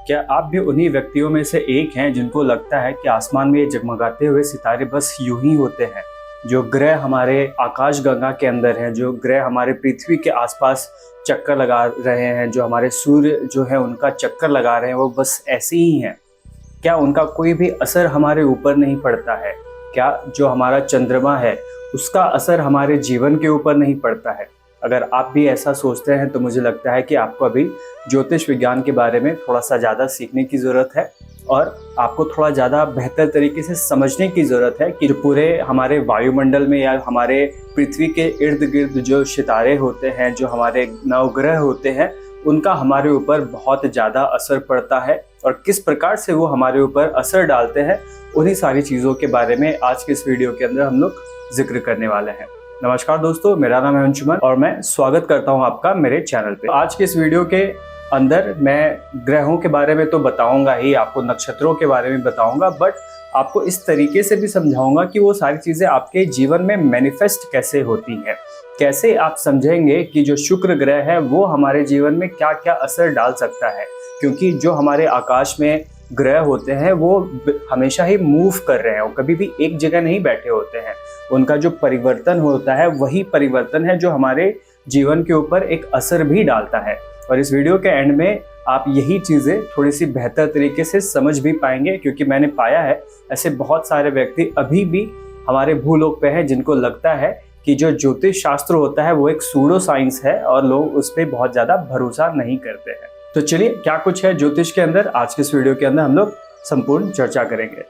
क्या आप भी उन्हीं व्यक्तियों में से एक हैं जिनको लगता है कि आसमान में ये जगमगाते हुए सितारे बस यूं ही होते हैं? जो ग्रह हमारे आकाश गंगा के अंदर हैं, जो ग्रह हमारे पृथ्वी के आसपास चक्कर लगा रहे हैं, जो हमारे सूर्य जो है उनका चक्कर लगा रहे हैं, वो बस ऐसे ही हैं? क्या उनका कोई भी असर हमारे ऊपर नहीं पड़ता है? क्या जो हमारा चंद्रमा है उसका असर हमारे जीवन के ऊपर नहीं पड़ता है? अगर आप भी ऐसा सोचते हैं तो मुझे लगता है कि आपको अभी ज्योतिष विज्ञान के बारे में थोड़ा सा ज़्यादा सीखने की ज़रूरत है और आपको थोड़ा ज़्यादा बेहतर तरीके से समझने की ज़रूरत है कि जो पूरे हमारे वायुमंडल में या हमारे पृथ्वी के इर्द गिर्द जो सितारे होते हैं, जो हमारे नवग्रह होते हैं, उनका हमारे ऊपर बहुत ज़्यादा असर पड़ता है और किस प्रकार से वो हमारे ऊपर असर डालते हैं, उन्हीं सारी चीज़ों के बारे में आज के इस वीडियो के अंदर हम लोग जिक्र करने वाले हैं। नमस्कार दोस्तों, मेरा नाम है अंशुमन और मैं स्वागत करता हूं आपका मेरे चैनल पे। आज के इस वीडियो के अंदर मैं ग्रहों के बारे में तो बताऊंगा ही, आपको नक्षत्रों के बारे में बताऊंगा, बट आपको इस तरीके से भी समझाऊंगा कि वो सारी चीज़ें आपके जीवन में मैनिफेस्ट कैसे होती हैं। कैसे आप समझेंगे कि जो शुक्र ग्रह है वो हमारे जीवन में क्या क्या असर डाल सकता है, क्योंकि जो हमारे आकाश में ग्रह होते हैं वो हमेशा ही मूव कर रहे हैं, वो कभी भी एक जगह नहीं बैठे होते हैं। उनका जो परिवर्तन होता है वही परिवर्तन है जो हमारे जीवन के ऊपर एक असर भी डालता है। और इस वीडियो के एंड में आप यही चीज़ें थोड़ी सी बेहतर तरीके से समझ भी पाएंगे, क्योंकि मैंने पाया है ऐसे बहुत सारे व्यक्ति अभी भी हमारे भूलोक पे हैं जिनको लगता है कि जो ज्योतिष शास्त्र होता है वो एक सूडो साइंस है और लोग उस पर बहुत ज़्यादा भरोसा नहीं करते हैं। तो चलिए, क्या कुछ है ज्योतिष के अंदर, आज के इस वीडियो के अंदर हम लोग संपूर्ण चर्चा करेंगे।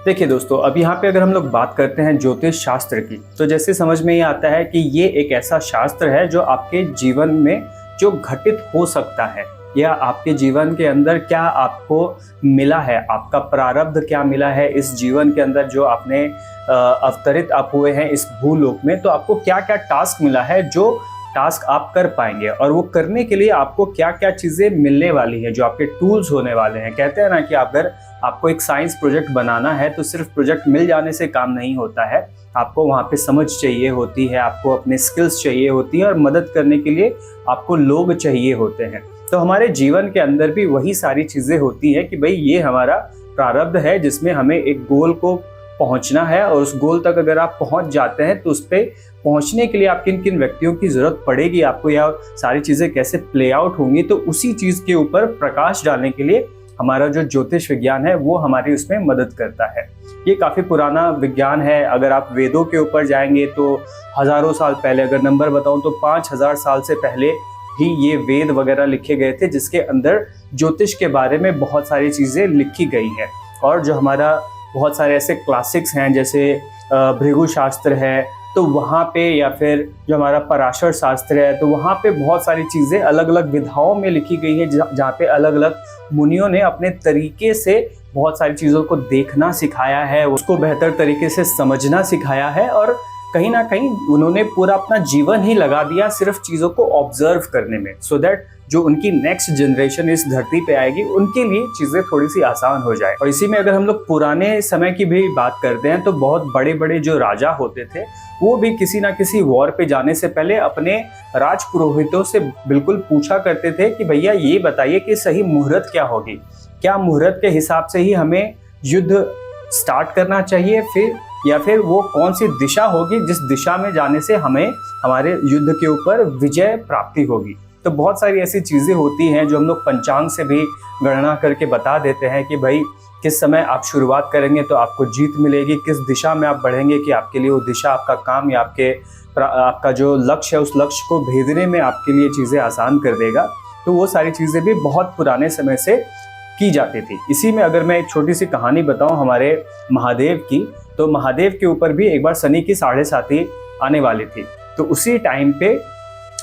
देखिए दोस्तों, अब यहाँ पे अगर हम लोग बात करते हैं ज्योतिष शास्त्र की, तो जैसे समझ में ये आता है कि ये एक ऐसा शास्त्र है जो आपके जीवन में जो घटित हो सकता है, या आपके जीवन के अंदर क्या आपको मिला है, आपका प्रारब्ध क्या मिला है इस जीवन के अंदर, जो आपने अवतरित आप हुए हैं इस भूलोक में, तो आपको क्या क्या टास्क मिला है, जो टास्क आप कर पाएंगे, और वो करने के लिए आपको क्या क्या चीज़ें मिलने वाली है, जो आपके टूल्स होने वाले हैं। कहते हैं ना कि अगर आपको एक साइंस प्रोजेक्ट बनाना है तो सिर्फ प्रोजेक्ट मिल जाने से काम नहीं होता है, आपको वहाँ पे समझ चाहिए होती है, आपको अपने स्किल्स चाहिए होती है और मदद करने के लिए आपको लोग चाहिए होते हैं। तो हमारे जीवन के अंदर भी वही सारी चीज़ें होती हैं कि भाई ये हमारा प्रारब्ध है जिसमें हमें एक गोल को पहुंचना है, और उस गोल तक अगर आप पहुंच जाते हैं तो उस पर पहुंचने के लिए आप किन किन व्यक्तियों की ज़रूरत पड़ेगी आपको, या सारी चीज़ें कैसे प्ले आउट होंगी, तो उसी चीज़ के ऊपर प्रकाश डालने के लिए हमारा जो ज्योतिष विज्ञान है वो हमारी उसमें मदद करता है। ये काफ़ी पुराना विज्ञान है। अगर आप वेदों के ऊपर जाएंगे तो हज़ारों साल पहले, अगर नंबर बताऊँ तो 5000 साल से पहले ही ये वेद वगैरह लिखे गए थे, जिसके अंदर ज्योतिष के बारे में बहुत सारी चीज़ें लिखी गई हैं। और जो हमारा बहुत सारे ऐसे क्लासिक्स हैं जैसे भृगु शास्त्र है, तो वहाँ पे, या फिर जो हमारा पराशर शास्त्र है, तो वहाँ पे बहुत सारी चीज़ें अलग अलग विधाओं में लिखी गई है, जहाँ पे अलग अलग मुनियों ने अपने तरीके से बहुत सारी चीज़ों को देखना सिखाया है, उसको बेहतर तरीके से समझना सिखाया है, और कहीं ना कहीं उन्होंने पूरा अपना जीवन ही लगा दिया सिर्फ चीज़ों को ऑब्जर्व करने में, सो दैट जो उनकी नेक्स्ट जनरेशन इस धरती पे आएगी उनके लिए चीज़ें थोड़ी सी आसान हो जाए। और इसी में अगर हम लोग पुराने समय की भी बात करते हैं तो बहुत बड़े बड़े जो राजा होते थे वो भी किसी ना किसी वॉर पे जाने से पहले अपने राज पुरोहितों से बिल्कुल पूछा करते थे कि भैया ये बताइए कि सही मुहूर्त क्या होगी, क्या मुहूर्त के हिसाब से ही हमें युद्ध स्टार्ट करना चाहिए, या फिर वो कौन सी दिशा होगी जिस दिशा में जाने से हमें हमारे युद्ध के ऊपर विजय प्राप्ति होगी। तो बहुत सारी ऐसी चीज़ें होती हैं जो हम लोग पंचांग से भी गणना करके बता देते हैं कि भाई किस समय आप शुरुआत करेंगे तो आपको जीत मिलेगी, किस दिशा में आप बढ़ेंगे कि आपके लिए वो दिशा, आपका काम या आपका जो लक्ष्य है उस लक्ष्य को भेदने में आपके लिए चीज़ें आसान कर देगा। तो वो सारी चीज़ें भी बहुत पुराने समय से की जाती थी। इसी में अगर मैं एक छोटी सी कहानी बताऊं हमारे महादेव की, तो महादेव के ऊपर भी एक बार शनि की 7.5 आने वाली थी। तो उसी टाइम पे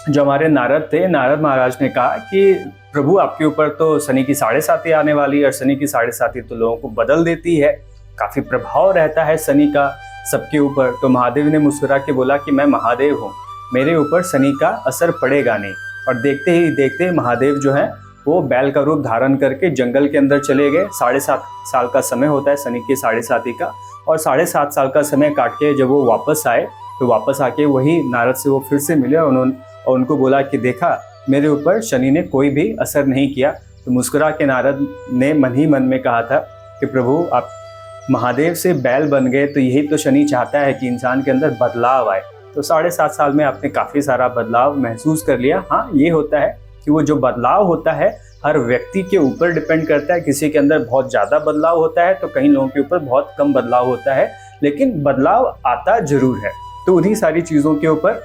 जो हमारे नारद थे, नारद महाराज ने कहा कि प्रभु आपके ऊपर तो शनि की 7.5 आने वाली है, और शनि की 7.5 तो लोगों को बदल देती है, काफ़ी प्रभाव रहता है शनि का सबके ऊपर। तो महादेव ने मुस्कुरा के बोला कि मैं महादेव हूँ, मेरे ऊपर शनि का असर पड़ेगा नहीं। और देखते ही देखते महादेव जो है वो बैल का रूप धारण करके जंगल के अंदर चले गए। 7.5 साल का समय होता है शनि की 7.5 का, और 7.5 साल का समय काट के जब वो वापस आए तो वापस आके वही नारद से वो फिर से मिले और उनको बोला कि देखा, मेरे ऊपर शनि ने कोई भी असर नहीं किया। तो मुस्कुरा के नारद ने मन ही मन में कहा था कि प्रभु, आप महादेव से बैल बन गए, तो यही तो शनि चाहता है कि इंसान के अंदर बदलाव आए। तो 7.5 साल में आपने काफ़ी सारा बदलाव महसूस कर लिया। हाँ, ये होता है कि वो जो बदलाव होता है हर व्यक्ति के ऊपर डिपेंड करता है। किसी के अंदर बहुत ज़्यादा बदलाव होता है तो कई लोगों के ऊपर बहुत कम बदलाव होता है, लेकिन बदलाव आता जरूर है। तो उन्हीं सारी चीज़ों के ऊपर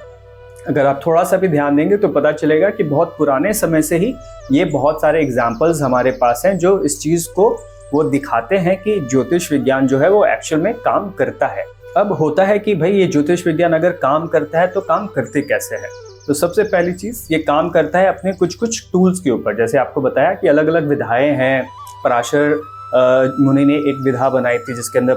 अगर आप थोड़ा सा भी ध्यान देंगे तो पता चलेगा कि बहुत पुराने समय से ही ये बहुत सारे एग्जाम्पल्स हमारे पास हैं जो इस चीज़ को वो दिखाते हैं कि ज्योतिष विज्ञान जो है वो एक्चुअल में काम करता है। अब होता है कि भाई ये ज्योतिष विज्ञान अगर काम करता है तो काम करते कैसे है। तो सबसे पहली चीज़, ये काम करता है अपने कुछ टूल्स के ऊपर। जैसे आपको बताया कि अलग अलग विधाएं हैं। पराशर मुनि ने एक विधा बनाई थी जिसके अंदर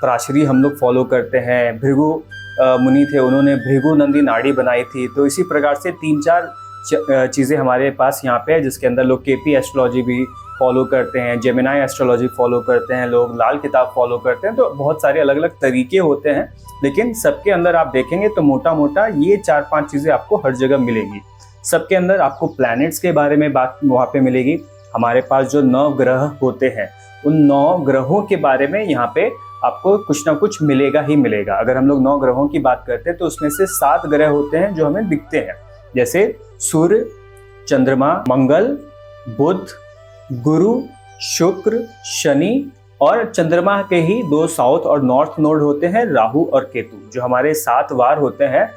पराशरी हम लोग फॉलो करते हैं। भृगु मुनि थे, उन्होंने भृगु नंदी नाड़ी बनाई थी। तो इसी प्रकार से 3-4 चीज़ें हमारे पास यहाँ पे है जिसके अंदर लोग केपी एस्ट्रोलॉजी भी फॉलो करते हैं, जेमिनाई एस्ट्रोलॉजी फॉलो करते हैं, लोग लाल किताब फॉलो करते हैं। तो बहुत सारे अलग अलग तरीके होते हैं, लेकिन सबके अंदर आप देखेंगे तो मोटा मोटा ये 4-5 चीज़ें आपको हर जगह मिलेंगी। सबके अंदर आपको प्लैनेट्स के बारे में बात वहाँ पे मिलेगी। हमारे पास जो 9 ग्रह होते हैं उन 9 ग्रहों के बारे में यहाँ पे आपको कुछ ना कुछ मिलेगा ही मिलेगा। अगर हम लोग 9 ग्रहों की बात करते हैं तो उसमें से 7 ग्रह होते हैं जो हमें दिखते हैं, जैसे सूर्य, चंद्रमा, मंगल, बुध, गुरु, शुक्र, शनि, और चंद्रमा के ही 2 साउथ और नॉर्थ नोड होते हैं, राहु और केतु। जो हमारे 7 वार होते हैं,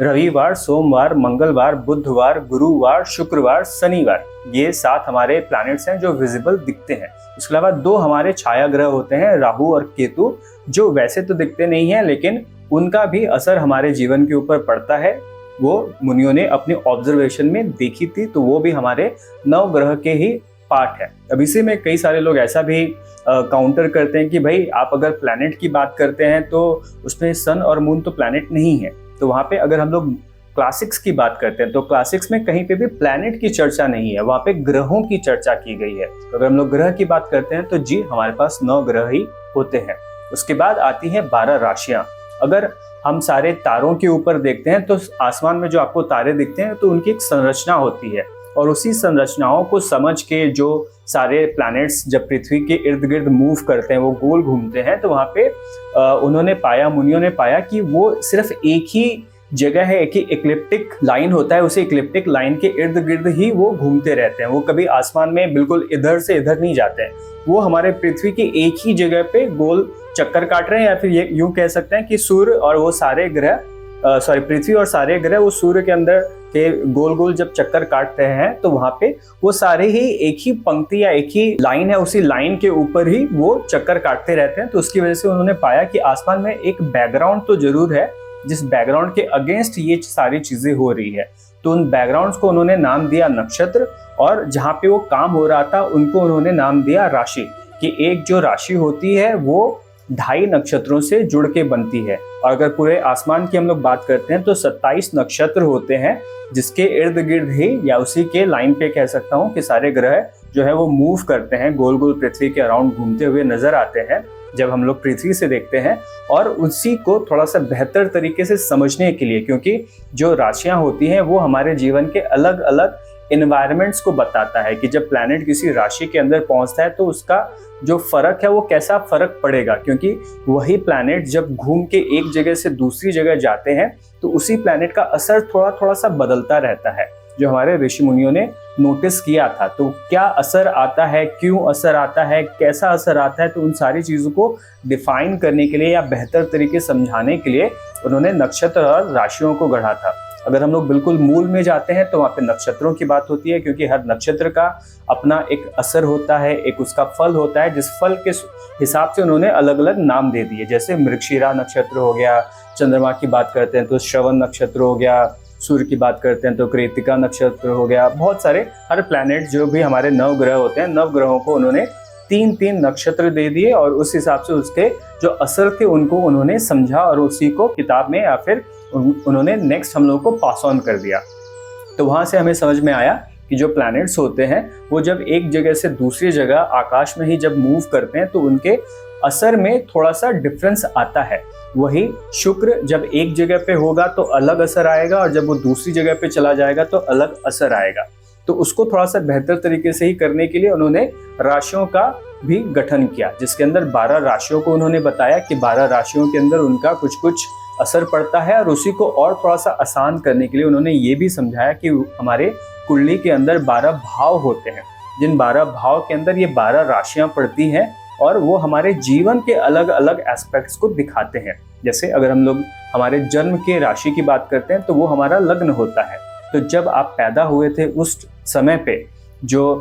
रविवार, सोमवार, मंगलवार, बुधवार, गुरुवार, शुक्रवार, शनिवार, ये 7 हमारे प्लैनेट्स हैं जो विजिबल दिखते हैं। इसके अलावा 2 हमारे छाया ग्रह होते हैं, राहु और केतु, जो वैसे तो दिखते नहीं हैं लेकिन उनका भी असर हमारे जीवन के ऊपर पड़ता है। वो मुनियों ने अपने ऑब्जर्वेशन में देखी थी, तो वो भी हमारे 9 ग्रह के ही पार्ट है। अब इसी में कई सारे लोग ऐसा भी काउंटर करते हैं कि भाई आप अगर प्लैनेट की बात करते हैं तो उसमें सन और मून तो प्लैनेट नहीं है। तो वहाँ पे अगर हम लोग क्लासिक्स की बात करते हैं तो क्लासिक्स में कहीं पे भी प्लैनेट की चर्चा नहीं है, वहाँ पे ग्रहों की चर्चा की गई है। तो अगर हम लोग ग्रह की बात करते हैं तो जी हमारे पास 9 ग्रह ही होते हैं। उसके बाद आती है 12 राशियां। अगर हम सारे तारों के ऊपर देखते हैं तो आसमान में जो आपको तारे दिखते हैं तो उनकी एक संरचना होती है, और उसी संरचनाओं को समझ के जो सारे प्लैनेट्स जब पृथ्वी के इर्द गिर्द मूव करते हैं, वो गोल घूमते हैं, तो वहाँ पे मुनियों ने पाया कि वो सिर्फ एक ही जगह है, एक ही इक्लिप्टिक लाइन होता है, उसी इक्लिप्टिक लाइन के इर्द गिर्द ही वो घूमते रहते हैं। वो कभी आसमान में बिल्कुल इधर से इधर नहीं जाते हैं। वो हमारे पृथ्वी के एक ही जगह पे गोल चक्कर काट रहे हैं, या फिर ये यूं कह सकते हैं कि सूर्य और वो सारे ग्रह पृथ्वी और सारे ग्रह वो सूर्य के अंदर के गोल गोल जब चक्कर काटते हैं तो वहां पे वो सारे ही एक ही पंक्ति या एक ही लाइन है, उसी लाइन के ऊपर ही वो चक्कर काटते रहते हैं। तो उसकी वजह से उन्होंने पाया कि आसमान में एक बैकग्राउंड तो जरूर है, जिस बैकग्राउंड के अगेंस्ट ये सारी चीजें हो रही है। तो उन बैकग्राउंड्स को उन्होंने नाम दिया नक्षत्र, और जहाँ पे वो काम हो रहा था उनको उन्होंने नाम दिया राशि, कि एक जो राशि होती है वो 2.5 नक्षत्रों से जुड़ के बनती है। और अगर पूरे आसमान की हम लोग बात करते हैं तो 27 नक्षत्र होते हैं, जिसके इर्द गिर्द ही या उसी के लाइन पे कह सकता हूँ कि सारे ग्रह जो है वो मूव करते हैं, गोल गोल पृथ्वी के अराउंड घूमते हुए नजर आते हैं जब हम लोग पृथ्वी से देखते हैं। और उसी को थोड़ा सा बेहतर तरीके से समझने के लिए, क्योंकि जो राशियां होती हैं वो हमारे जीवन के अलग अलग इन्वायरमेंट्स को बताता है कि जब प्लैनेट किसी राशि के अंदर पहुंचता है तो उसका जो फर्क है वो कैसा फर्क पड़ेगा, क्योंकि वही प्लैनेट जब घूम के एक जगह से दूसरी जगह जाते हैं तो उसी प्लैनेट का असर थोड़ा थोड़ा सा बदलता रहता है, जो हमारे ऋषि मुनियों ने नोटिस किया था। तो क्या असर आता है, क्यों असर आता है, कैसा असर आता है, तो उन सारी चीज़ों को डिफाइन करने के लिए या बेहतर तरीके समझाने के लिए उन्होंने नक्षत्र और राशियों को गढ़ा था। अगर हम लोग बिल्कुल मूल में जाते हैं तो वहाँ पे नक्षत्रों की बात होती है, क्योंकि हर नक्षत्र का अपना एक असर होता है, एक उसका फल होता है, जिस फल के हिसाब से उन्होंने अलग अलग नाम दे दिए। जैसे मृगशिरा नक्षत्र हो गया, चंद्रमा की बात करते हैं तो श्रवण नक्षत्र हो गया, सूर्य की बात करते हैं तो कृत्तिका नक्षत्र हो गया। बहुत सारे हर प्लैनेट जो भी हमारे 9 ग्रह होते हैं, 9 ग्रहों को उन्होंने 3-3 नक्षत्र दे दिए, और उस हिसाब से उसके जो असर थे उनको उन्होंने समझा और उसी को किताब में या फिर उन्होंने नेक्स्ट हम लोगों को पास ऑन कर दिया। तो वहाँ से हमें समझ में आया कि जो प्लैनेट्स होते हैं वो जब एक जगह से दूसरी जगह आकाश में ही जब मूव करते हैं तो उनके असर में थोड़ा सा डिफरेंस आता है। वही शुक्र जब एक जगह पे होगा तो अलग असर आएगा, और जब वो दूसरी जगह पे चला जाएगा तो अलग असर आएगा। तो उसको थोड़ा सा बेहतर तरीके से ही करने के लिए उन्होंने राशियों का भी गठन किया, जिसके अंदर 12 राशियों को उन्होंने बताया कि 12 राशियों के अंदर उनका कुछ कुछ असर पड़ता है। और उसी को और थोड़ा सा आसान करने के लिए उन्होंने ये भी समझाया कि हमारे कुंडली के अंदर 12 भाव होते हैं, जिन 12 भाव के अंदर ये 12 राशियां पड़ती हैं, और वो हमारे जीवन के अलग अलग एस्पेक्ट्स को दिखाते हैं। जैसे अगर हम लोग हमारे जन्म के राशि की बात करते हैं तो वो हमारा लग्न होता है। तो जब आप पैदा हुए थे उस समय पे जो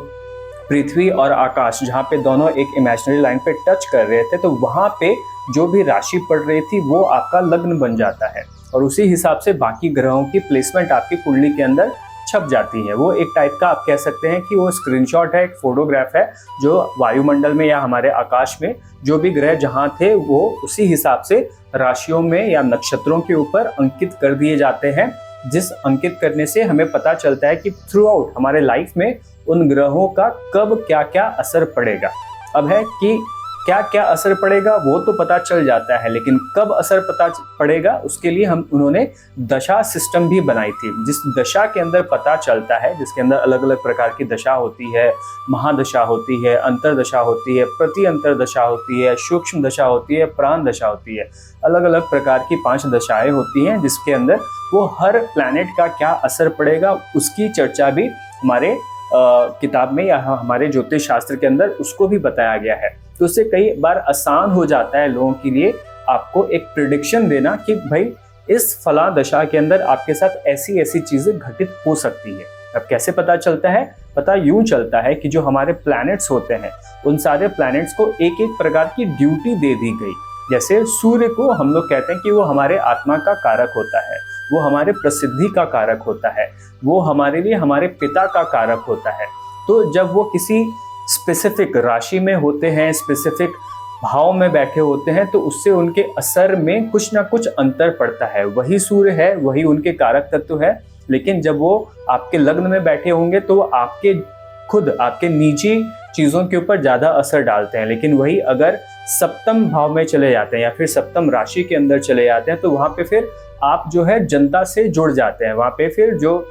पृथ्वी और आकाश, जहाँ पे दोनों एक इमेजिनरी लाइन पे टच कर रहे थे, तो वहाँ पे जो भी राशि पड़ रही थी वो आपका लग्न बन जाता है, और उसी हिसाब से बाकी ग्रहों की प्लेसमेंट आपकी कुंडली के अंदर छप जाती है। वो एक टाइप का आप कह सकते हैं कि वो स्क्रीनशॉट है, एक फोटोग्राफ है, जो वायुमंडल में या हमारे आकाश में जो भी ग्रह जहाँ थे वो उसी हिसाब से राशियों में या नक्षत्रों के ऊपर अंकित कर दिए जाते हैं, जिस अंकित करने से हमें पता चलता है कि थ्रू आउट हमारे लाइफ में उन ग्रहों का कब क्या क्या असर पड़ेगा। अब है कि क्या क्या असर पड़ेगा वो तो पता चल जाता है, लेकिन कब असर पता पड़ेगा उसके लिए उन्होंने दशा सिस्टम भी बनाई थी, जिस दशा के अंदर पता चलता है, जिसके अंदर अलग अलग प्रकार की दशा होती है। महादशा होती है, अंतरदशा होती है, प्रति अंतरदशा होती है, सूक्ष्म दशा होती है, प्राण दशा होती है। अलग अलग प्रकार की 5 दशाएं होती हैं, जिसके अंदर वो हर प्लैनेट का क्या असर पड़ेगा उसकी चर्चा भी हमारे किताब में या हमारे ज्योतिष शास्त्र के अंदर उसको भी बताया गया है। तो उससे कई बार आसान हो जाता है लोगों के लिए आपको एक प्रिडिक्शन देना कि भाई इस फला दशा के अंदर आपके साथ ऐसी ऐसी चीजें घटित हो सकती है। अब कैसे पता चलता है? पता यूं चलता है कि जो हमारे प्लैनेट्स होते हैं उन सारे प्लैनेट्स को एक एक प्रकार की ड्यूटी दे दी गई। जैसे सूर्य को हम लोग कहते हैं कि वो हमारे आत्मा का कारक होता है, वो हमारे प्रसिद्धि का कारक होता है, वो हमारे लिए हमारे पिता का कारक होता है। तो जब वो किसी स्पेसिफिक राशि में होते हैं, स्पेसिफिक भाव में बैठे होते हैं, तो उससे उनके असर में कुछ ना कुछ अंतर पड़ता है। वही सूर्य है, वही उनके कारक तत्व है, लेकिन जब वो आपके लग्न में बैठे होंगे तो आपके खुद आपके निजी चीज़ों के ऊपर ज़्यादा असर डालते हैं। लेकिन वही अगर सप्तम भाव में चले जाते हैं या फिर सप्तम राशि के अंदर चले जाते हैं तो वहाँ पे फिर आप जो है जनता से जुड़ जाते हैं। वहाँ पे फिर जो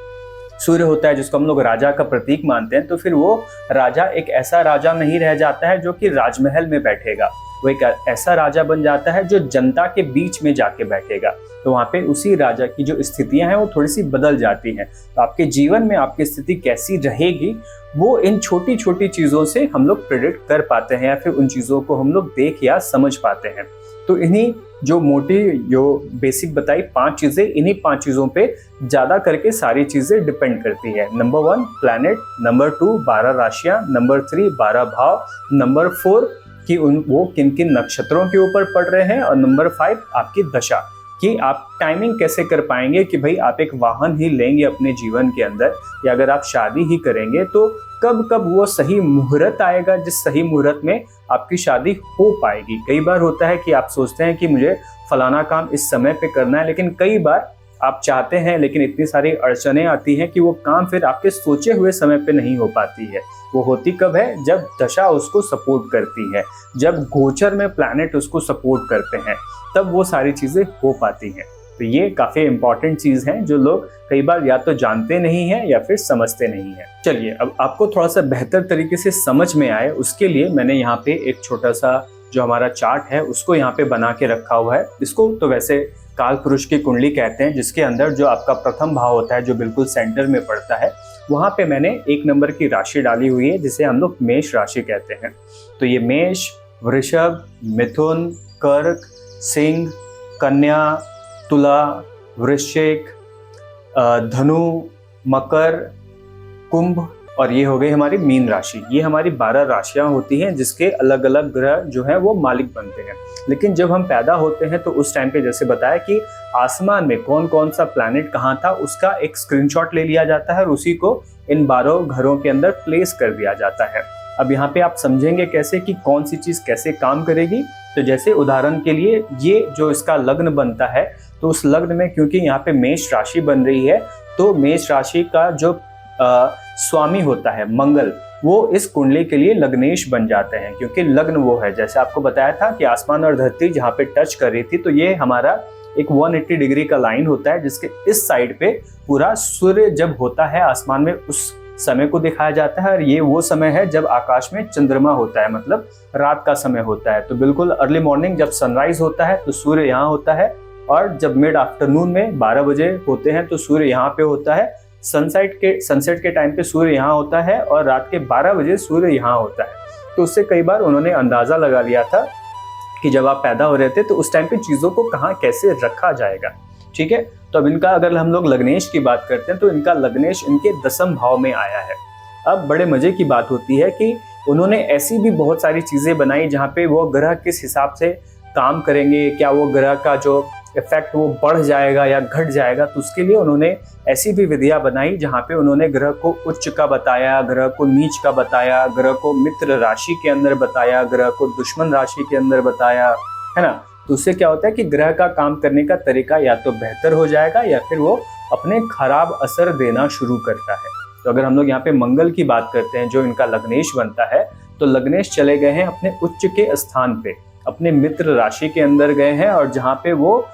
सूर्य होता है जिसको हम लोग राजा का प्रतीक मानते हैं, तो फिर वो राजा एक ऐसा राजा नहीं रह जाता है जो कि राजमहल में बैठेगा, वो एक ऐसा राजा बन जाता है जो जनता के बीच में जाके बैठेगा। तो वहाँ पे उसी राजा की जो स्थितियां हैं वो थोड़ी सी बदल जाती हैं। तो आपके जीवन में आपकी स्थिति कैसी रहेगी वो इन छोटी छोटी चीज़ों से हम लोग प्रेडिक्ट कर पाते हैं, या फिर उन चीज़ों को हम लोग देख या समझ पाते हैं। तो इन्हीं जो मोटी जो बेसिक बताई 5 चीज़ें, इन्हीं 5 चीज़ों पे ज़्यादा करके सारी चीज़ें डिपेंड करती है। नंबर 1 प्लैनेट, नंबर 2 12 राशियाँ, नंबर 3 12 भाव, नंबर 4 कि वो किन किन नक्षत्रों के ऊपर पड़ रहे हैं, और नंबर 5 आपकी दशा कि आप टाइमिंग कैसे कर पाएंगे कि भाई आप एक वाहन ही लेंगे अपने जीवन के अंदर, या अगर आप शादी ही करेंगे तो कब कब वो सही मुहूर्त आएगा जिस सही मुहूर्त में आपकी शादी हो पाएगी। कई बार होता है कि आप सोचते हैं कि मुझे फलाना काम इस समय पे करना है, लेकिन कई बार आप चाहते हैं लेकिन इतनी सारी अड़चनें आती हैं कि वो काम फिर आपके सोचे हुए समय पे नहीं हो पाती है। वो होती कब है? जब दशा उसको सपोर्ट करती है, जब गोचर में प्लैनेट उसको सपोर्ट करते हैं, तब वो सारी चीज़ें हो पाती हैं। तो ये काफ़ी इंपॉर्टेंट चीज़ है जो लोग कई बार या तो जानते नहीं हैं या फिर समझते नहीं हैं। चलिए अब आपको थोड़ा सा बेहतर तरीके से समझ में आए उसके लिए मैंने यहाँ पे एक छोटा सा जो हमारा चार्ट है उसको यहाँ पे बना के रखा हुआ है। इसको तो वैसे काल पुरुष की कुंडली कहते हैं, जिसके अंदर जो आपका प्रथम भाव होता है जो बिल्कुल सेंटर में पड़ता है, वहाँ पे मैंने 1 नंबर की राशि डाली हुई है जिसे हम लोग मेष राशि कहते हैं। तो ये मेष, वृषभ, मिथुन, कर्क, सिंह, कन्या, तुला, वृश्चिक, धनु, मकर, कुंभ, और ये हो गई हमारी मीन राशि। ये हमारी 12 राशियां होती हैं जिसके अलग अलग ग्रह जो है वो मालिक बनते हैं। लेकिन जब हम पैदा होते हैं तो उस टाइम पे जैसे बताया कि आसमान में कौन कौन सा प्लैनेट कहाँ था उसका एक स्क्रीनशॉट ले लिया जाता है और उसी को इन 12 घरों के अंदर प्लेस कर दिया जाता है। अब यहाँ पे आप समझेंगे कैसे कि कौन सी चीज़ कैसे काम करेगी। तो जैसे उदाहरण के लिए ये जो इसका लग्न बनता है, तो उस लग्न में क्योंकि यहाँ पे मेष राशि बन रही है, तो मेष राशि का जो स्वामी होता है मंगल, वो इस कुंडली के लिए लग्नेश बन जाते हैं, क्योंकि लग्न वो है, जैसे आपको बताया था कि आसमान और धरती जहाँ पे टच कर रही थी, तो ये हमारा एक 180 डिग्री का लाइन होता है, जिसके इस साइड पे पूरा सूर्य जब होता है आसमान में उस समय को दिखाया जाता है, और ये वो समय है जब आकाश में चंद्रमा होता है, मतलब रात का समय होता है। तो बिल्कुल अर्ली मॉर्निंग जब सनराइज होता है तो सूर्य यहाँ होता है, और जब मिड आफ्टरनून में 12 बजे होते हैं तो सूर्य यहाँ पे होता है। सनसेट के टाइम पे सूर्य यहाँ होता है, और रात के 12 बजे सूर्य यहाँ होता है। तो उससे कई बार उन्होंने अंदाजा लगा लिया था कि जब आप पैदा हो रहे थे तो उस टाइम पे चीज़ों को कहाँ कैसे रखा जाएगा। ठीक है, तो अब इनका अगर हम लोग लग्नेश की बात करते हैं तो इनका लग्नेश इनके 10वें भाव में आया है। अब बड़े मजे की बात होती है कि उन्होंने ऐसी भी बहुत सारी चीज़ें बनाई जहाँ पे वो ग्रह किस हिसाब से काम करेंगे, क्या वो ग्रह का जो इफेक्ट वो बढ़ जाएगा या घट जाएगा, तो उसके लिए उन्होंने ऐसी भी विधियां बनाई जहाँ पे उन्होंने ग्रह को उच्च का बताया, ग्रह को नीच का बताया, ग्रह को मित्र राशि के अंदर बताया, ग्रह को दुश्मन राशि के अंदर बताया, है ना। तो उससे क्या होता है कि ग्रह का काम करने का तरीका या तो बेहतर हो जाएगा या फिर वो अपने खराब असर देना शुरू करता है। तो अगर हम लोग यहाँ पे मंगल की बात करते हैं जो इनका लग्नेश बनता है, तो लग्नेश चले गए हैं अपने उच्च के स्थान पे, अपने मित्र राशि के अंदर गए हैं, और जहाँ पे वो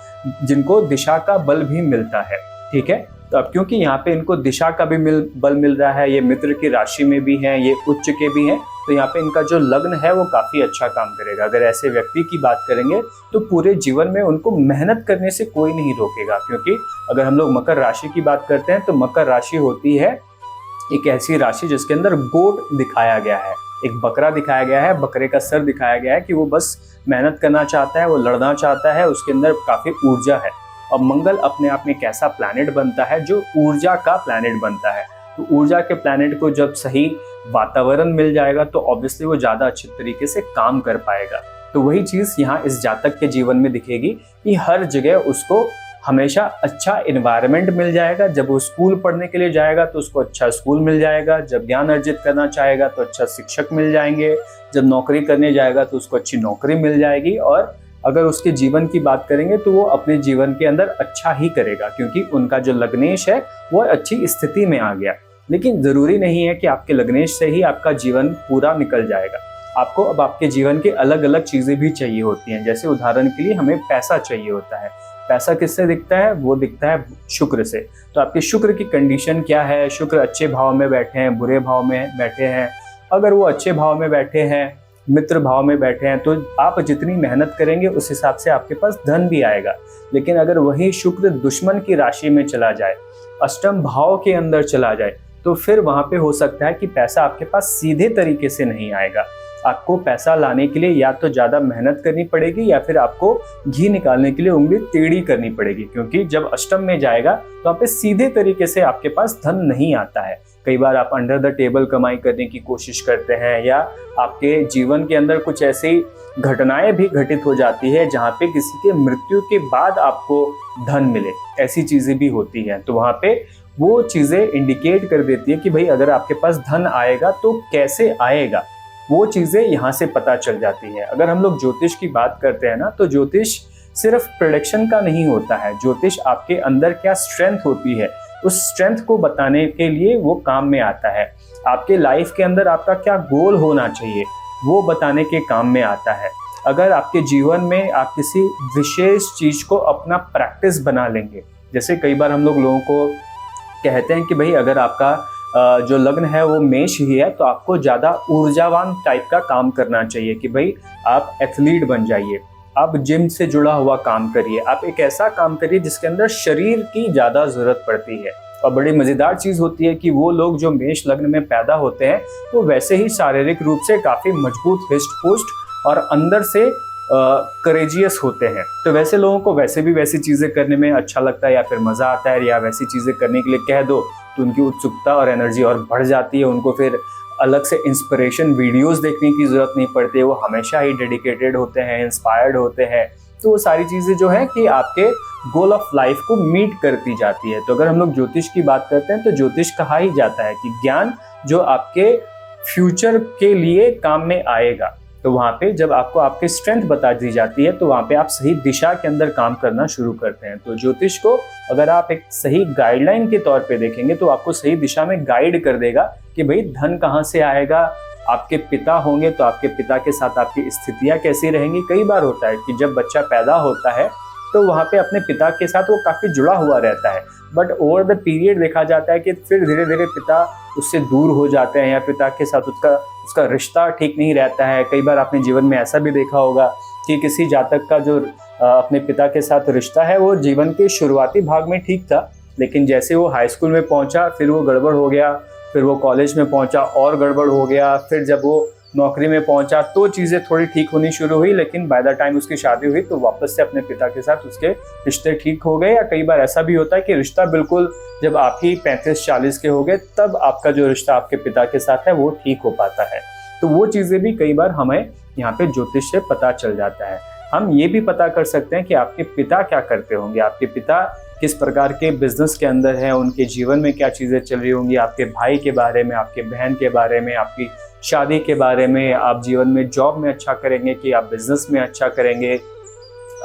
जिनको दिशा का बल भी मिलता है। ठीक है, तो अब क्योंकि यहाँ पे इनको दिशा का भी बल मिल रहा है, ये मित्र की राशि में भी हैं, ये उच्च के भी हैं, तो यहाँ पे इनका जो लग्न है वो काफी अच्छा काम करेगा। अगर ऐसे व्यक्ति की बात करेंगे तो पूरे जीवन में उनको मेहनत करने से कोई नहीं रोकेगा, क्योंकि अगर हम लोग मकर राशि की बात करते हैं तो मकर राशि होती है एक ऐसी राशि जिसके अंदर गोट दिखाया गया है, एक बकरा दिखाया गया है, बकरे का सर दिखाया गया है कि वो बस मेहनत करना चाहता है, वो लड़ना चाहता है, उसके अंदर काफी ऊर्जा है। और मंगल अपने आप में एक ऐसा प्लैनेट बनता है जो ऊर्जा का प्लैनेट बनता है। तो ऊर्जा के प्लैनेट को जब सही वातावरण मिल जाएगा तो ऑब्वियसली वो ज्यादा अच्छे तरीके से काम कर पाएगा। तो वही चीज यहाँ इस जातक के जीवन में दिखेगी कि हर जगह उसको हमेशा अच्छा एनवायरनमेंट मिल जाएगा। जब वो स्कूल पढ़ने के लिए जाएगा तो उसको अच्छा स्कूल मिल जाएगा, जब ज्ञान अर्जित करना चाहेगा तो अच्छा शिक्षक मिल जाएंगे, जब नौकरी करने जाएगा तो उसको अच्छी नौकरी मिल जाएगी, और अगर उसके जीवन की बात करेंगे तो वो अपने जीवन के अंदर अच्छा ही करेगा, क्योंकि उनका जो लग्नेश है वो अच्छी स्थिति में आ गया। लेकिन जरूरी नहीं है कि आपके लग्नेश से ही आपका जीवन पूरा निकल जाएगा। आपको अब आपके जीवन के अलग अलग चीजें भी चाहिए होती हैं। जैसे उदाहरण के लिए हमें पैसा चाहिए होता है। पैसा किससे दिखता है? वो दिखता है शुक्र से। तो आपके शुक्र की कंडीशन क्या है? शुक्र अच्छे भाव में बैठे हैं, बुरे भाव में बैठे हैं? अगर वो अच्छे भाव में बैठे हैं, मित्र भाव में बैठे हैं, तो आप जितनी मेहनत करेंगे उस हिसाब से आपके पास धन भी आएगा। लेकिन अगर वही शुक्र दुश्मन की राशि में चला जाए, अष्टम भाव के अंदर चला जाए, तो फिर वहां पे हो सकता है कि पैसा आपके पास सीधे तरीके से नहीं आएगा। आपको पैसा लाने के लिए या तो ज्यादा मेहनत करनी पड़ेगी या फिर आपको घी निकालने के लिए उंगली टेढ़ी करनी पड़ेगी, क्योंकि जब अष्टम में जाएगा तो आप सीधे तरीके से आपके पास धन नहीं आता है। कई बार आप अंडर द टेबल कमाई करने की कोशिश करते हैं, या आपके जीवन के अंदर कुछ ऐसी घटनाएं भी घटित हो जाती है जहाँ पे किसी के मृत्यु के बाद आपको धन मिले, ऐसी चीजें भी होती हैं। तो वहां पे वो चीजें इंडिकेट कर देती है कि भाई अगर आपके पास धन आएगा तो कैसे आएगा, वो चीजें यहाँ से पता चल जाती है। अगर हम लोग ज्योतिष की बात करते हैं ना, तो ज्योतिष सिर्फ प्रेडिक्शन का नहीं होता है। ज्योतिष आपके अंदर क्या स्ट्रेंथ होती है, उस स्ट्रेंथ को बताने के लिए वो काम में आता है। आपके लाइफ के अंदर आपका क्या गोल होना चाहिए, वो बताने के काम में आता है। अगर आपके जीवन में आप किसी विशेष चीज को अपना प्रैक्टिस बना लेंगे, जैसे कई बार हम लोगों को कहते हैं कि भाई अगर आपका जो लग्न है वो मेष ही है तो आपको ज्यादा ऊर्जावान टाइप का काम करना चाहिए, कि भाई आप एथलीट बन जाइए, आप जिम से जुड़ा हुआ काम करिए, आप एक ऐसा काम करिए जिसके अंदर शरीर की ज्यादा जरूरत पड़ती है। और बड़ी मजेदार चीज होती है कि वो लोग जो मेष लग्न में पैदा होते हैं वो वैसे ही शारीरिक रूप से काफी मजबूत, हिस्ट पुष्ट और अंदर से करेजियस होते हैं। तो वैसे लोगों को वैसे भी वैसी चीजें करने में अच्छा लगता है या फिर मजा आता है, या वैसी चीजें करने के लिए कह दो तो उनकी उत्सुकता और एनर्जी और बढ़ जाती है। उनको फिर अलग से इंस्पिरेशन वीडियोस देखने की जरूरत नहीं पड़ती है, वो हमेशा ही डेडिकेटेड होते हैं, इंस्पायर्ड होते हैं। तो वो सारी चीजें जो है कि आपके गोल ऑफ लाइफ को मीट करती जाती है। तो अगर हम लोग ज्योतिष की बात करते हैं तो ज्योतिष कहा ही जाता है कि ज्ञान जो आपके फ्यूचर के लिए काम में आएगा। तो वहाँ पे जब आपको आपकी स्ट्रेंथ बता दी जाती है तो वहाँ पे आप सही दिशा के अंदर काम करना शुरू करते हैं। तो ज्योतिष को अगर आप एक सही गाइडलाइन के तौर पे देखेंगे तो आपको सही दिशा में गाइड कर देगा कि भाई धन कहाँ से आएगा, आपके पिता होंगे तो आपके पिता के साथ आपकी स्थितियाँ कैसी रहेंगी। कई बार होता है कि जब बच्चा पैदा होता है तो वहाँ पे अपने पिता के साथ वो काफ़ी जुड़ा हुआ रहता है, बट ओवर द पीरियड देखा जाता है कि फिर धीरे धीरे पिता उससे दूर हो जाते हैं या पिता के साथ उसका रिश्ता ठीक नहीं रहता है। कई बार आपने जीवन में ऐसा भी देखा होगा कि किसी जातक का जो अपने पिता के साथ रिश्ता है वो जीवन के शुरुआती भाग में ठीक था, लेकिन जैसे वो हाई स्कूल में पहुंचा फिर वो गड़बड़ हो गया, फिर वो कॉलेज में पहुंचा और गड़बड़ हो गया, फिर जब वो नौकरी में पहुंचा तो चीज़ें थोड़ी ठीक होनी शुरू हुई, लेकिन बाय द टाइम उसकी शादी हुई तो वापस से अपने पिता के साथ उसके रिश्ते ठीक हो गए। या कई बार ऐसा भी होता है कि रिश्ता बिल्कुल जब आप ही 35-40 के हो गए तब आपका जो रिश्ता आपके पिता के साथ है वो ठीक हो पाता है। तो वो चीज़ें भी कई बार हमें यहाँ पे ज्योतिष से पता चल जाता है। हम ये भी पता कर सकते हैं कि आपके पिता क्या करते होंगे, आपके पिता किस प्रकार के बिजनेस के अंदर हैं, उनके जीवन में क्या चीज़ें चल रही होंगी, आपके भाई के बारे में, आपके बहन के बारे में, आपकी शादी के बारे में, आप जीवन में जॉब में अच्छा करेंगे कि आप बिजनेस में अच्छा करेंगे,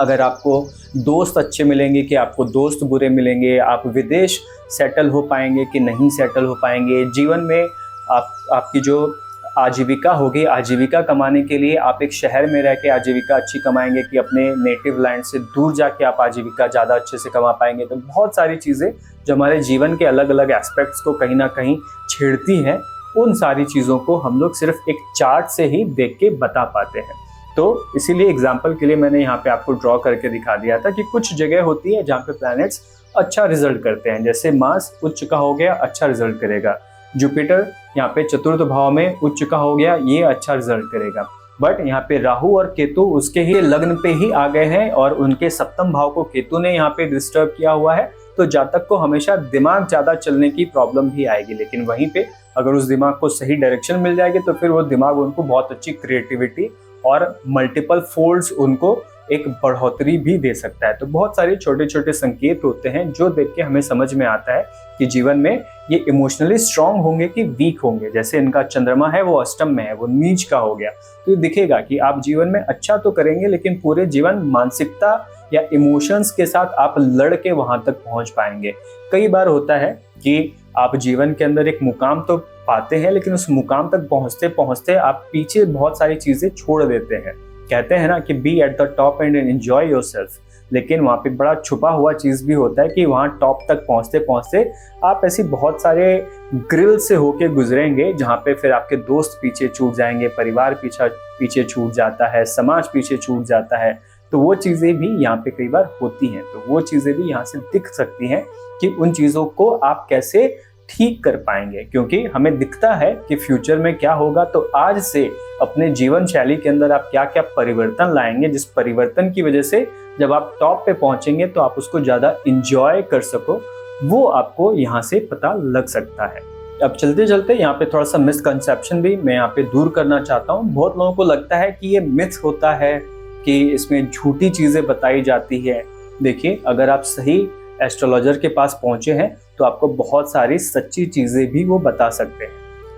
अगर आपको दोस्त अच्छे मिलेंगे कि आपको दोस्त बुरे मिलेंगे, आप विदेश सेटल हो पाएंगे कि नहीं सेटल हो पाएंगे, जीवन में आपकी जो आजीविका होगी, आजीविका कमाने के लिए आप एक शहर में रह के आजीविका अच्छी कमाएंगे कि अपने नेटिव लैंड से दूर जाके आप आजीविका ज़्यादा अच्छे से कमा पाएंगे। तो बहुत सारी चीज़ें जो हमारे जीवन के अलग अलग एस्पेक्ट्स को कहीं ना कहीं छेड़ती हैं, उन सारी चीज़ों को हम लोग सिर्फ एक चार्ट से ही देख के बता पाते हैं। तो इसीलिए एग्जाम्पल के लिए मैंने यहाँ पे आपको ड्रॉ करके दिखा दिया था कि कुछ जगह होती है जहाँ पे प्लैनेट्स अच्छा रिजल्ट करते हैं, जैसे मार्स उच्च का हो गया अच्छा रिजल्ट करेगा, जुपिटर यहाँ पे चतुर्थ भाव में उच्च का हो गया ये अच्छा रिजल्ट करेगा, बट यहाँ पे राहु और केतु उसके ही लग्न पे ही आ गए हैं और उनके सप्तम भाव को केतु ने यहाँ पे डिस्टर्ब किया हुआ है, तो जातक को हमेशा दिमाग ज़्यादा चलने की प्रॉब्लम भी आएगी। लेकिन वहीं पे अगर उस दिमाग को सही डायरेक्शन मिल जाएगी तो फिर वो दिमाग उनको बहुत अच्छी क्रिएटिविटी और मल्टीपल फोल्ड्स उनको एक बढ़ोतरी भी दे सकता है। तो बहुत सारे छोटे छोटे संकेत होते हैं जो देख के हमें समझ में आता है कि जीवन में ये इमोशनली स्ट्रांग होंगे कि वीक होंगे। जैसे इनका चंद्रमा है वो अष्टम में है, वो नीच का हो गया, तो ये दिखेगा कि आप जीवन में अच्छा तो करेंगे लेकिन पूरे जीवन मानसिकता या इमोशंस के साथ आप लड़ के वहां तक पहुंच पाएंगे। कई बार होता है कि आप जीवन के अंदर एक मुकाम तो पाते हैं लेकिन उस मुकाम तक पहुंचते पहुंचते आप पीछे बहुत सारी चीजें छोड़ देते हैं। कहते हैं ना कि be at the top and enjoy yourself, लेकिन वहाँ पे बड़ा छुपा हुआ चीज़ भी होता है कि वहाँ टॉप तक पहुँचते पहुँचते आप ऐसी बहुत सारे ग्रिल से होके गुजरेंगे जहाँ पे फिर आपके दोस्त पीछे छूट जाएंगे, परिवार पीछे छूट जाता है, समाज पीछे छूट जाता है। तो वो चीज़ें भी यहाँ पे कई बार होती हैं, तो वो चीज़ें भी यहाँ से दिख सकती हैं कि उन चीज़ों को आप कैसे ठीक कर पाएंगे, क्योंकि हमें दिखता है कि फ्यूचर में क्या होगा। तो आज से अपने जीवन शैली के अंदर आप क्या क्या परिवर्तन लाएंगे जिस परिवर्तन की वजह से जब आप टॉप पे पहुंचेंगे तो आप उसको ज़्यादा इंजॉय कर सको, वो आपको यहाँ से पता लग सकता है। अब चलते चलते यहाँ पे थोड़ा सा मिसकंसेप्शन भी मैं यहाँ पे दूर करना चाहता हूँ। बहुत लोगों को लगता है कि ये मिथ होता है कि इसमें झूठी चीज़ें बताई जाती है। देखिए, अगर आप सही एस्ट्रोलॉजर के पास पहुंचे हैं तो आपको बहुत सारी सच्ची चीज़ें भी वो बता सकते हैं।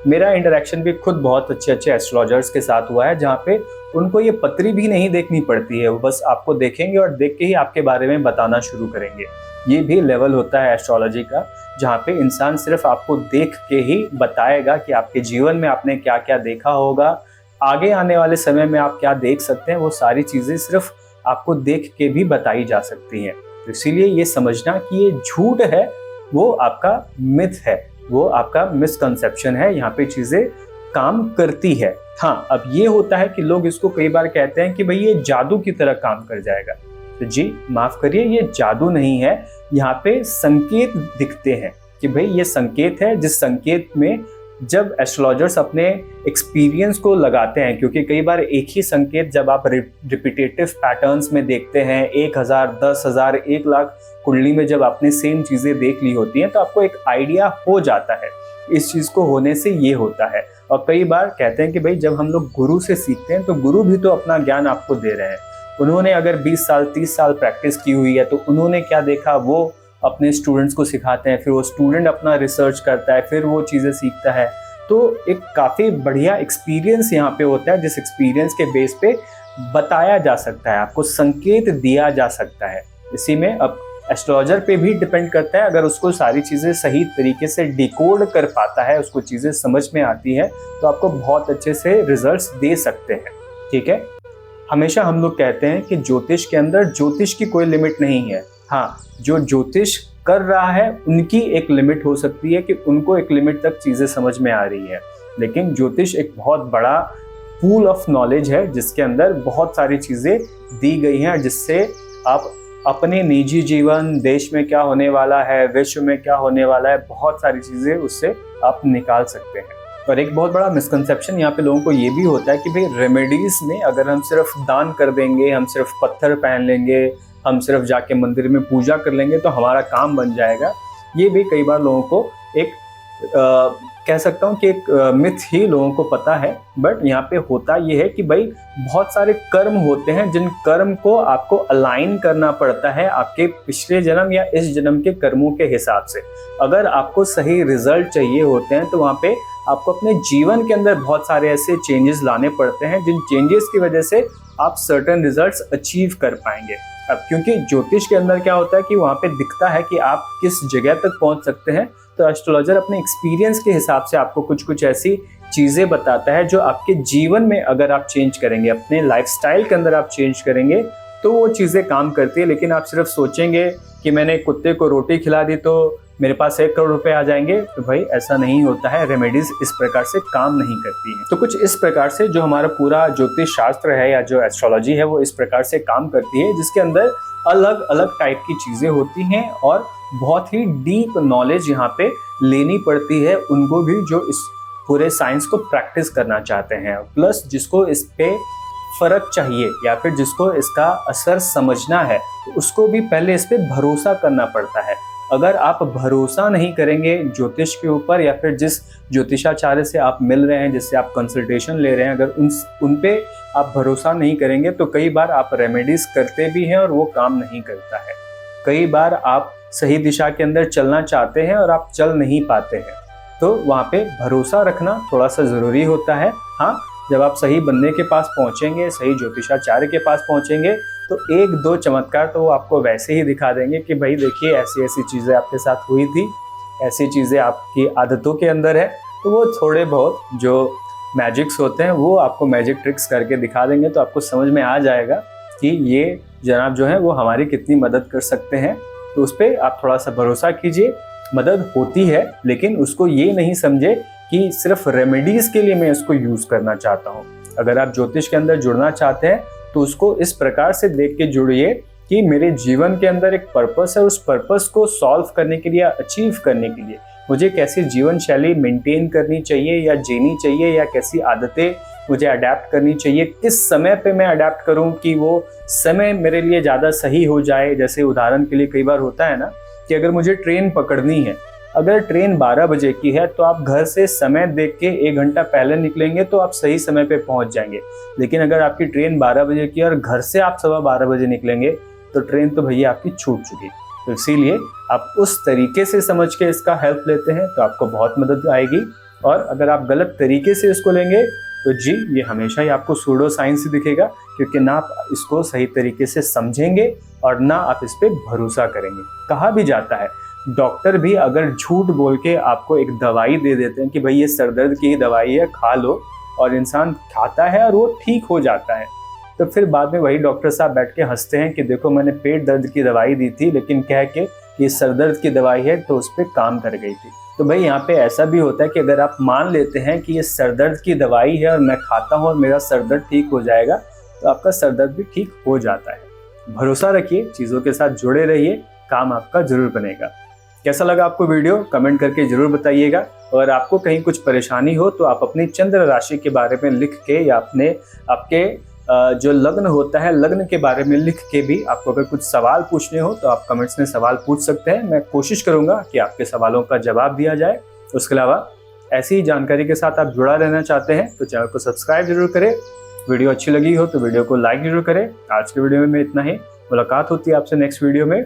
मेरा इंटरेक्शन भी खुद बहुत अच्छे अच्छे एस्ट्रोलॉजर्स के साथ हुआ है जहाँ पे उनको ये पत्री भी नहीं देखनी पड़ती है, वो बस आपको देखेंगे और देख के ही आपके बारे में बताना शुरू करेंगे। ये भी लेवल होता है एस्ट्रोलॉजी का जहाँ पे इंसान सिर्फ आपको देख के ही बताएगा कि आपके जीवन में आपने क्या क्या देखा होगा, आगे आने वाले समय में आप क्या देख सकते हैं, वो सारी चीज़ें सिर्फ आपको देख के भी बताई जा सकती हैं। तो इसीलिए ये समझना कि ये झूठ है वो आपका मिथ है, वो आपका मिसकंसेप्शन है। यहाँ पे चीज़ें काम करती है। हाँ, अब ये होता है कि लोग इसको कई बार कहते हैं कि भाई ये जादू की तरह काम कर जाएगा। तो जी माफ़ करिए, ये जादू नहीं है, यहाँ पे संकेत दिखते हैं कि भाई ये संकेत है, जिस संकेत में जब एस्ट्रोलॉजर्स अपने एक्सपीरियंस को लगाते हैं, क्योंकि कई बार एक ही संकेत जब आप रिपीटेटिव पैटर्न्स में देखते हैं, 1000, 10,000, 1 लाख कुंडली में जब आपने सेम चीज़ें देख ली होती हैं तो आपको एक आइडिया हो जाता है इस चीज़ को होने से ये होता है। और कई बार कहते हैं कि भाई जब हम लोग गुरु से सीखते हैं तो गुरु भी तो अपना ज्ञान आपको दे रहे हैं। उन्होंने अगर 20 साल 30 साल प्रैक्टिस की हुई है तो उन्होंने क्या देखा वो अपने स्टूडेंट्स को सिखाते हैं, फिर वो स्टूडेंट अपना रिसर्च करता है, फिर वो चीज़ें सीखता है। तो एक काफ़ी बढ़िया एक्सपीरियंस यहाँ पे होता है जिस एक्सपीरियंस के बेस पे बताया जा सकता है, आपको संकेत दिया जा सकता है। इसी में अब एस्ट्रोलॉजर पे भी डिपेंड करता है। अगर उसको सारी चीज़ें सही तरीके से डिकोड कर पाता है, उसको चीज़ें समझ में आती है, तो आपको बहुत अच्छे से रिजल्ट्स दे सकते हैं। ठीक है, हमेशा हम लोग कहते हैं कि ज्योतिष के अंदर ज्योतिष की कोई लिमिट नहीं है। हाँ, जो ज्योतिष कर रहा है उनकी एक लिमिट हो सकती है कि उनको एक लिमिट तक चीज़ें समझ में आ रही है, लेकिन ज्योतिष एक बहुत बड़ा पूल ऑफ नॉलेज है जिसके अंदर बहुत सारी चीज़ें दी गई हैं, जिससे आप अपने निजी जीवन, देश में क्या होने वाला है, विश्व में क्या होने वाला है, बहुत सारी चीज़ें उससे आप निकाल सकते हैं। और एक बहुत बड़ा मिसकंसेप्शन यहाँ पे लोगों को ये भी होता है कि भाई रेमेडीज़ में अगर हम सिर्फ दान कर देंगे, हम सिर्फ पत्थर पहन लेंगे, हम सिर्फ जाके मंदिर में पूजा कर लेंगे तो हमारा काम बन जाएगा। ये भी कई बार लोगों को एक कह सकता हूँ कि एक मिथ ही लोगों को पता है। बट यहाँ पे होता ये है कि भाई बहुत सारे कर्म होते हैं जिन कर्म को आपको अलाइन करना पड़ता है आपके पिछले जन्म या इस जन्म के कर्मों के हिसाब से। अगर आपको सही रिजल्ट चाहिए होते हैं तो वहाँ पे आपको अपने जीवन के अंदर बहुत सारे ऐसे चेंजेस लाने पड़ते हैं जिन चेंजेस की वजह से आप सर्टेन रिजल्ट्स अचीव कर पाएंगे। अब क्योंकि ज्योतिष के अंदर क्या होता है कि वहाँ पे दिखता है कि आप किस जगह तक पहुँच सकते हैं, तो एस्ट्रोलॉजर अपने एक्सपीरियंस के हिसाब से आपको कुछ कुछ ऐसी चीज़ें बताता है जो आपके जीवन में अगर आप चेंज करेंगे, अपने लाइफस्टाइल के अंदर आप चेंज करेंगे तो वो चीज़ें काम करती है। लेकिन आप सिर्फ सोचेंगे कि मैंने कुत्ते को रोटी खिला दी तो मेरे पास 1 करोड़ रुपए आ जाएंगे, तो भाई ऐसा नहीं होता है। रेमेडीज इस प्रकार से काम नहीं करती हैं। तो कुछ इस प्रकार से जो हमारा पूरा ज्योतिष शास्त्र है या जो एस्ट्रोलॉजी है वो इस प्रकार से काम करती है, जिसके अंदर अलग अलग टाइप की चीज़ें होती हैं और बहुत ही डीप नॉलेज यहाँ पे लेनी पड़ती है उनको भी जो इस पूरे साइंस को प्रैक्टिस करना चाहते हैं। प्लस जिसको इस पे फ़र्क चाहिए या फिर जिसको इसका असर समझना है तो उसको भी पहले इस पे भरोसा करना पड़ता है। अगर आप भरोसा नहीं करेंगे ज्योतिष के ऊपर या फिर जिस ज्योतिषाचार्य से आप मिल रहे हैं, जिससे आप कंसल्टेशन ले रहे हैं, अगर उन पे आप भरोसा नहीं करेंगे तो कई बार आप रेमेडीज करते भी हैं और वो काम नहीं करता है। कई बार आप सही दिशा के अंदर चलना चाहते हैं और आप चल नहीं पाते हैं, तो वहाँ पे भरोसा रखना थोड़ा सा ज़रूरी होता है। हाँ, जब आप सही बंदे के पास पहुँचेंगे, सही ज्योतिषाचार्य के पास पहुँचेंगे तो 1-2 चमत्कार तो वो आपको वैसे ही दिखा देंगे कि भाई देखिए ऐसी ऐसी चीज़ें आपके साथ हुई थी, ऐसी चीज़ें आपकी आदतों के अंदर है। तो वो थोड़े बहुत जो मैजिक्स होते हैं वो आपको मैजिक ट्रिक्स करके दिखा देंगे, तो आपको समझ में आ जाएगा कि ये जनाब जो है वो हमारी कितनी मदद कर सकते हैं। तो उस पर आप थोड़ा सा भरोसा कीजिए। मदद होती है, लेकिन उसको ये नहीं समझे कि सिर्फ रेमेडीज़ के लिए मैं इसको यूज़ करना चाहता हूँ। अगर आप ज्योतिष के अंदर जुड़ना चाहते हैं तो उसको इस प्रकार से देख के जुड़िए कि मेरे जीवन के अंदर एक पर्पस है, उस पर्पस को सॉल्व करने के लिए, अचीव करने के लिए मुझे कैसी जीवन शैली मेंटेन करनी चाहिए या जीनी चाहिए, या कैसी आदतें मुझे अडेप्ट करनी चाहिए, किस समय पे मैं अडेप्ट करूं कि वो समय मेरे लिए ज़्यादा सही हो जाए। जैसे उदाहरण के लिए कई बार होता है ना कि अगर मुझे ट्रेन पकड़नी है, अगर ट्रेन 12 बजे की है तो आप घर से समय देख के 1 घंटा पहले निकलेंगे तो आप सही समय पे पहुंच जाएंगे। लेकिन अगर आपकी ट्रेन 12 बजे की है और घर से आप 12:15 बजे निकलेंगे तो ट्रेन तो भैया आपकी छूट चुकी। तो इसीलिए आप उस तरीके से समझ के इसका हेल्प लेते हैं तो आपको बहुत मदद आएगी। और अगर आप गलत तरीके से इसको लेंगे तो जी ये हमेशा ही आपको सूडो साइंस ही दिखेगा, क्योंकि ना आप इसको सही तरीके से समझेंगे और ना आप इस पर भरोसा करेंगे। कहा भी जाता है, डॉक्टर भी अगर झूठ बोल के आपको एक दवाई दे देते हैं कि भाई ये सर दर्द की ही है, खा लो, और इंसान खाता है और वो ठीक हो जाता है, तो फिर बाद में वही डॉक्टर साहब बैठ के हंसते हैं कि देखो मैंने पेट दर्द की दवाई दी थी, लेकिन कह के ये सर दर्द की दवाई है तो उस पर काम कर गई थी। तो भाई यहाँ पे ऐसा भी होता है कि अगर आप मान लेते हैं कि ये सर दर्द की दवाई है और मैं खाता हूँ और मेरा सर दर्द ठीक हो जाएगा, तो आपका सर दर्द भी ठीक हो जाता है। भरोसा रखिए, चीज़ों के साथ जुड़े रहिए, काम आपका जरूर बनेगा। कैसा लगा आपको वीडियो कमेंट करके जरूर बताइएगा। अगर आपको कहीं कुछ परेशानी हो तो आप अपनी चंद्र राशि के बारे में लिख के या आपके जो लग्न होता है लग्न के बारे में लिख के भी आपको अगर कुछ सवाल पूछने हो तो आप कमेंट्स में सवाल पूछ सकते हैं। मैं कोशिश करूंगा कि आपके सवालों का जवाब दिया जाए। उसके अलावा ऐसी ही जानकारी के साथ आप जुड़ा रहना चाहते हैं तो चैनल को सब्सक्राइब जरूर करें। वीडियो अच्छी लगी हो तो वीडियो को लाइक जरूर करें। आज के वीडियो में इतना ही, मुलाकात होती है आपसे नेक्स्ट वीडियो में।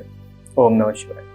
ओम नमः शिवाय।